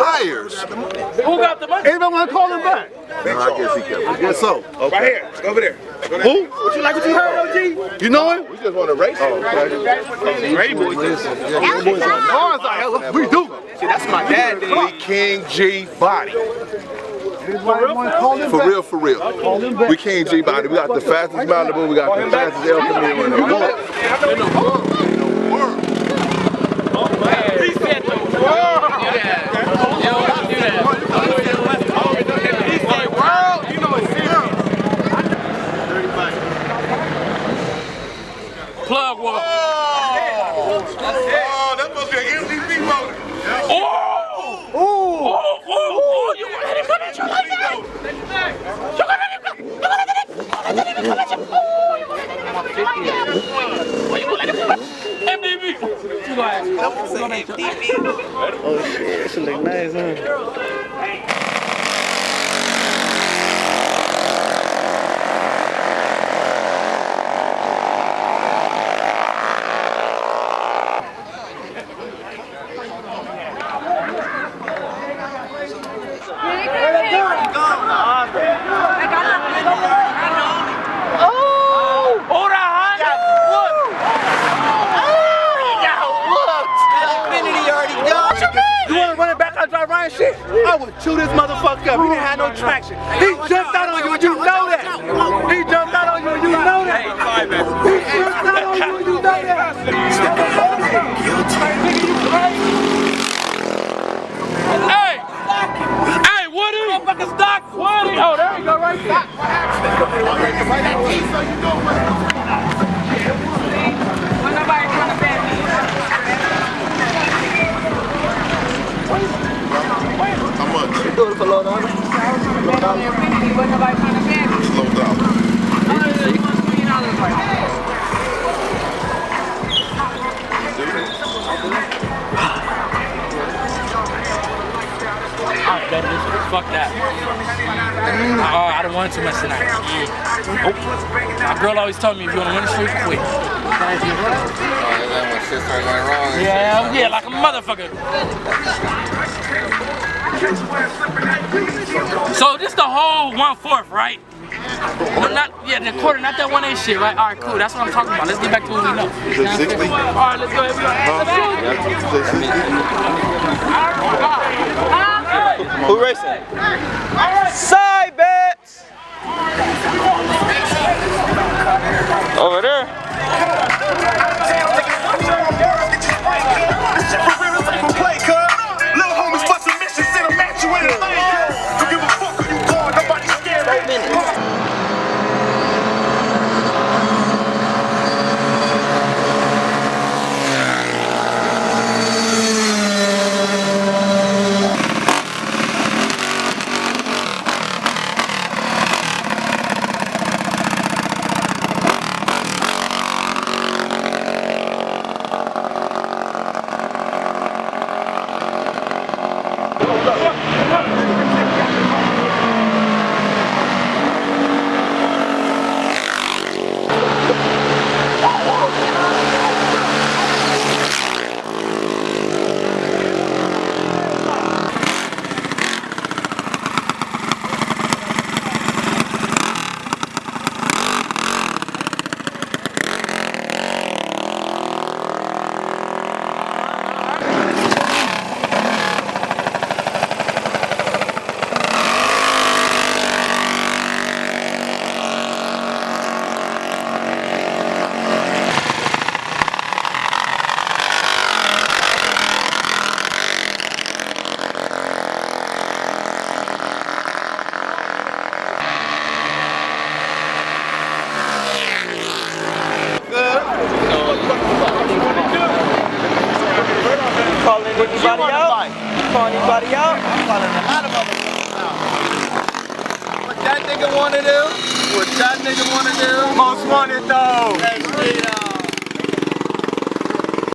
tires. Who got the money? Anybody want to call him back? No, I guess he kept. I guess so. Okay. Right here. Over there. Who? What you like what you heard, OG? You know him? We just want to race. Oh, okay. We do. See, that's my dad. We King G Body. For real, for real. We King G Body. We got the fastest Malibu. We got the fastest El Camino in the world. He said the world. He said world. You know it's serious. Plug one. Oh, that must be an MVP motor. Oh! Oh! Oh! You want to come at you like that? You gonna let him come at you? Oh! You gonna let him come at you? MDB. You gonna ask? Oh shit, that shit look nice, huh? Shit, I would chew this motherfucker up. He didn't have no traction. He jumped out on you and you know that. He jumped out on you and you know that. He jumped out on you and you know that. Hey! Hey, Woody! Motherfucker stock! Woody! Oh, there you go, right there. When nobody trying to ban me. How much? You do it for low down. Slow down. Fuck that. I don't want too much tonight. My girl always told me if you want to win the street, quit. Yeah, like a motherfucker. So this the whole 1/4, right? No, not the quarter, not that 1/8 shit, right? All right, cool. That's what I'm talking about. Let's get back to what we know. Is it 60? All right, let's go. Who racing? Side bets! Over there. Little homies bust a mission, send a match you in the lane. Don't give a fuck who you going, nobody scared. 8 minutes. Calling anybody out? I'm calling a lot of motherfuckers out. What that nigga wanna do? What that nigga wanna do? Most wanted though. Let's get